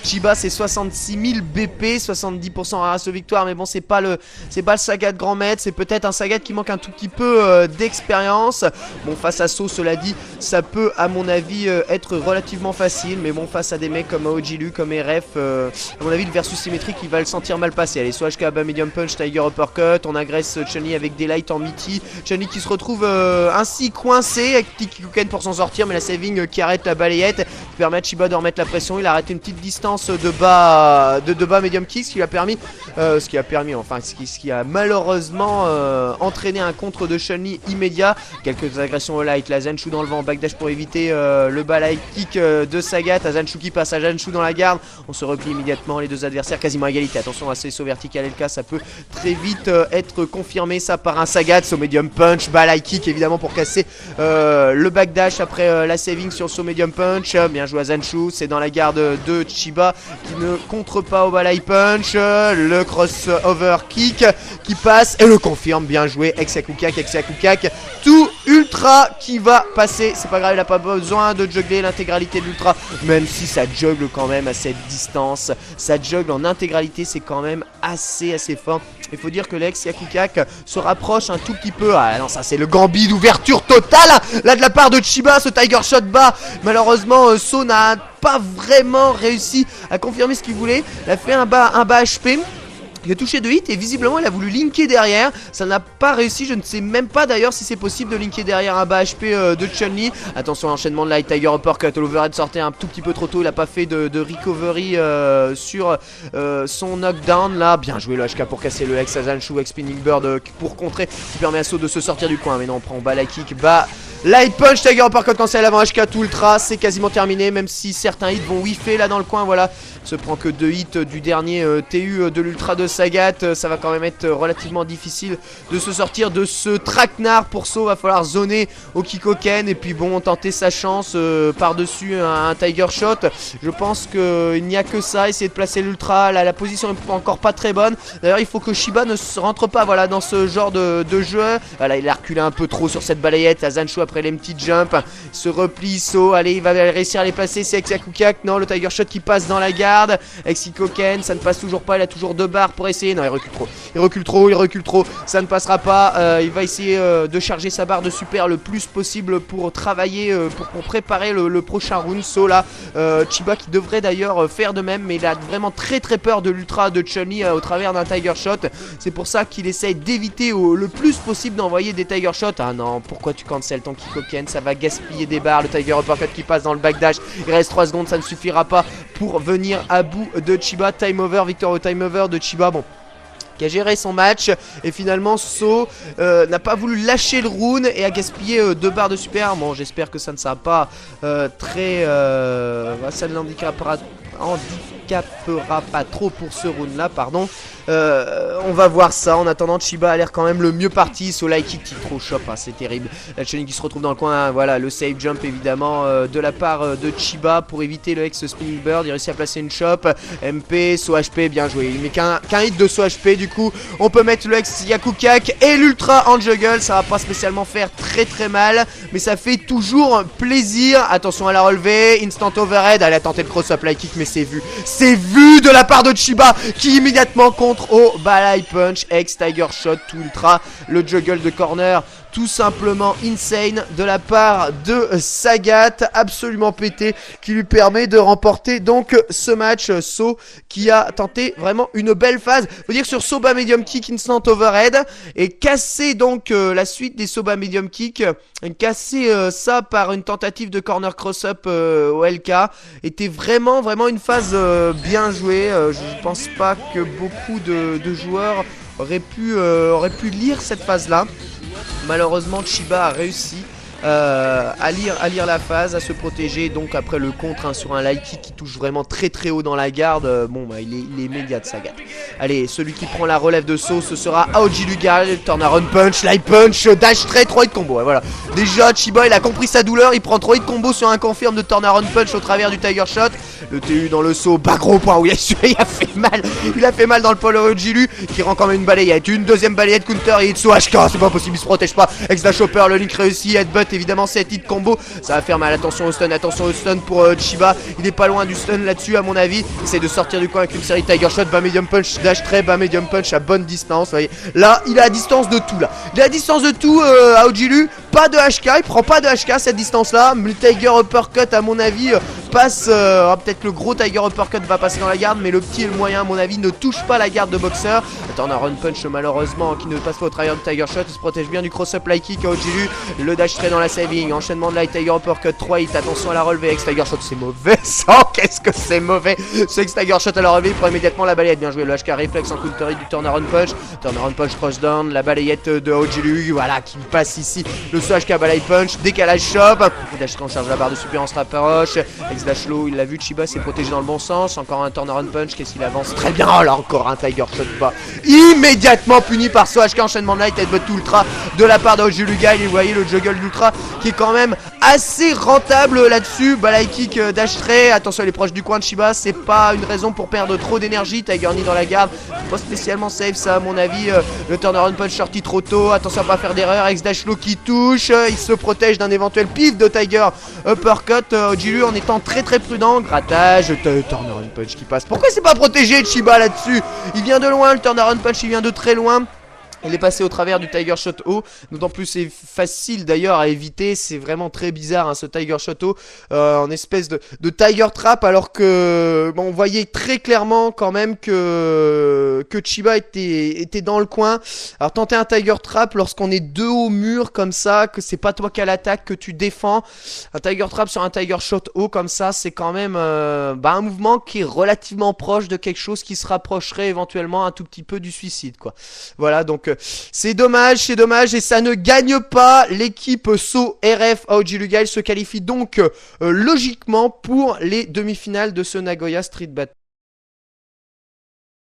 Chiba c'est 66 000 BP, 70% race victoire, mais bon c'est pas le Sagat grand maître, c'est peut-être un Sagat qui manque un tout petit peu d'expérience. Bon, face à So, cela dit, ça peut à mon avis être relativement facile, mais bon, face à des mecs comme Aojilu, comme RF, à mon avis le versus symétrique il va le sentir mal passer. Allez, soit HK bas medium punch, Tiger uppercut, on agresse Chun-Li avec des lights en Mitty, Chun-Li qui se retrouve ainsi coincé avec Kikuken pour s'en sortir, mais la saving qui arrête la balayette, qui permet à Chiba de remettre la pression. Il a arrêté une petite distance de bas medium kick, ce qui a malheureusement entraîné un contre de Chun-Li immédiat. Quelques agressions au light, la Zanshu dans le vent, backdash pour éviter le balai kick de Sagat, la Zanshu qui passe à Zanshu dans la garde, on se replie immédiatement, les deux adversaires quasiment à égalité. Attention à ces sauts verticales LK, ça peut très vite être confirmé ça par un Sagat. Saut medium punch, balai kick évidemment pour casser le backdash après la saving sur saut medium punch. Bien joué à Zanshu, c'est dans la garde de Chiba qui ne contre pas au balai punch. Le crossover kick qui passe et le confirme, bien joué. Exakukak, tout ultra qui va passer, c'est pas grave, il a pas besoin de juggler l'intégralité de l'ultra, même si ça juggle quand même à cette distance, ça juggle en intégralité, c'est quand même assez fort. Il faut dire que l'ex Yakukak se rapproche un tout petit peu. Ah non, ça c'est le Gambi d'ouverture totale là de la part de Chiba, ce Tiger Shot bas. Malheureusement So n'a pas vraiment réussi à confirmer ce qu'il voulait. Il a fait un bas HP. Il a touché 2 hits et visiblement il a voulu linker derrière. Ça n'a pas réussi, je ne sais même pas d'ailleurs si c'est possible de linker derrière un bas HP de Chun-Li. Attention à l'enchaînement de light, Tiger uppercut, l'overhead sortait un tout petit peu trop tôt. Il a pas fait de recovery sur son knockdown là. Bien joué le HK pour casser le X, Zanshu avec Spinning Bird pour contrer, qui permet à So de se sortir du coin. Mais non, on prend bas la kick, bas light punch, Tiger uppercut quand c'est à l'avant, HK tout ultra, c'est quasiment terminé, même si certains hits vont whiffer là dans le coin. Voilà, se prend que 2 hits du dernier TU de l'ultra de Sagat. Ça va quand même être relativement difficile de se sortir de ce traquenard pour So. Va falloir zoner au Kikoken et puis bon, tenter sa chance par-dessus un Tiger Shot. Je pense qu'il n'y a que ça, essayer de placer l'ultra. Là, la position est encore pas très bonne. D'ailleurs, il faut que Chiba ne se rentre pas voilà, dans ce genre de jeu. Voilà, il a reculé un peu trop sur cette balayette. La Zanshu après les petits jumps se replie. So, allez, il va réussir à les passer. C'est Exakukak. Non, le Tiger Shot qui passe dans la garde. Exikoken, ça ne passe toujours pas. Il a toujours 2 barres pour essayer. Non, il recule trop. Ça ne passera pas. Il va essayer de charger sa barre de super le plus possible pour travailler, pour préparer le prochain round. So là, Chiba qui devrait d'ailleurs faire de même, mais il a vraiment très peur de l'ultra de Chun-Li au travers d'un Tiger Shot. C'est pour ça qu'il essaye d'éviter le plus possible d'envoyer des Tiger Shots. Ah non, pourquoi tu cancel ton Kikoken? Ça va gaspiller des barres. Le Tiger Uppercut qui passe dans le backdash. Il reste 3 secondes, ça ne suffira pas pour venir à bout de Chiba. Time over, victoire au time over de Chiba. Bon, qui a géré son match et finalement So n'a pas voulu lâcher le rune et a gaspillé 2 barres de super. Bon, j'espère que ça ne sera pas très ça ne l'handicapera pas trop pour ce round là, pardon. On va voir ça. En attendant, Chiba a l'air quand même le mieux parti. So light kick qui trop chope, hein, c'est terrible. La Chun-Li qui se retrouve dans le coin, hein, voilà, le save jump évidemment de la part de Chiba pour éviter le ex spinning bird. Il réussit à placer une chop, MP, So HP, bien joué. Il met qu'un hit de So HP, du coup on peut mettre le ex Yakukak et l'ultra en juggle. Ça va pas spécialement faire très mal, mais ça fait toujours plaisir. Attention à la relevée, instant overhead. Elle a tenté le cross up light kick, mais c'est vu de la part de Chiba qui immédiatement contre au balai punch, ex Tiger Shot tout ultra, le juggle de corner tout simplement insane de la part de Sagat, absolument pété, qui lui permet de remporter donc ce match. So qui a tenté vraiment une belle phase. Faut dire que sur Soba medium kick instant overhead et casser donc la suite des Soba medium kick, casser ça par une tentative de corner cross up au LK, était vraiment une phase bien jouée. Je pense pas que beaucoup de joueurs auraient pu lire cette phase là. Malheureusement Chiba a réussi à lire la phase, à se protéger. Donc après le contre hein, sur un light kick qui touche vraiment très haut dans la garde, bon bah il est immédiat de Sagat. Allez, celui qui prend la relève de So, ce sera Aoji Lugal. Turnaround punch, light punch, dash trait, 3 hit combo. Ouais, voilà, déjà Chiba il a compris sa douleur, il prend 3 hit combo sur un confirm de turnaround punch au travers du Tiger Shot. Le TU dans le saut, pas gros point, oui, il a fait mal. Il a fait mal dans le polo Jilu qui rend quand même une balayette. Une deuxième balayette counter et Itsu HK, c'est pas possible, il se protège pas. Ex Chopper, le link réussi, headbutt évidemment, c'est hit combo. Ça va faire mal, attention au stun pour Chiba. Il est pas loin du stun là-dessus à mon avis. Il essaie de sortir du coin avec une série de Tiger Shot, bas medium punch, dash très bas medium punch à bonne distance. Vous voyez. Là, il est à distance de tout là. Il est à distance de tout à Ojilu. Pas de HK, il prend pas de HK à cette distance là. Le Tiger Uppercut à mon avis passe. Peut-être le gros Tiger Uppercut va passer dans la garde, mais le petit et le moyen à mon avis ne touche pas la garde de boxeur. Attends, on a Run Punch malheureusement qui ne passe pas au travers de Tiger Shot. Il se protège bien du cross-up light kick à Ojilu. Le dash trait dans la saving. Enchaînement de light Tiger Uppercut 3 hits. Attention à la relevée. Ex Tiger Shot, c'est mauvais. Qu'est-ce que c'est mauvais. Ce Ex Tiger Shot à la relevée. Il prend immédiatement la balayette. Bien joué. Le HK réflexe en counter hit du Turnaround Punch. Turnaround Punch cross down. La balayette de Ojilu. Voilà qui passe ici. Le HK balay punch. Décalage chop. Dash trait on charge la barre de super. On se rapproche. Ex dash low. Il l'a vu. Chiba s'est protégé dans le bon sens. Encore un Turnaround Punch. Qu'est-ce qu'il avance très bien. Oh là encore un Tiger Shot bas. Immédiatement puni par ce HK enchaînement de light headbutt ultra de la part d'Ojilu Guy. Et vous voyez le juggle d'ultra qui est quand même assez rentable là-dessus. Balai kick dash trait. Attention, il est proche du coin de Chiba. C'est pas une raison pour perdre trop d'énergie. Tiger knee dans la garde. Pas spécialement safe ça à mon avis. Le turnaround punch sorti trop tôt. Attention à pas faire d'erreur. Ex dash low qui touche. Il se protège d'un éventuel pif de Tiger uppercut. Ojilu en étant très prudent. Grattage. Turnaround punch qui passe. Pourquoi c'est pas protégé de Chiba là-dessus? Il vient de loin. Le turnaround punch il vient de très loin. Il est passé au travers du Tiger Shot haut. D'autant plus c'est facile d'ailleurs à éviter. C'est vraiment très bizarre hein, ce Tiger Shot haut. En espèce de Tiger Trap. Alors que bon, on voyait très clairement quand même que Chiba était dans le coin. Alors tenter un Tiger Trap lorsqu'on est deux au mur comme ça. Que c'est pas toi qui as l'attaque, que tu défends. Un Tiger Trap sur un Tiger Shot haut comme ça. C'est quand même un mouvement qui est relativement proche de quelque chose qui se rapprocherait éventuellement un tout petit peu du suicide quoi. Voilà donc c'est dommage et ça ne gagne pas. L'équipe SO RF Ojilu Guy se qualifie donc logiquement pour les demi-finales de ce Nagoya Street Battle.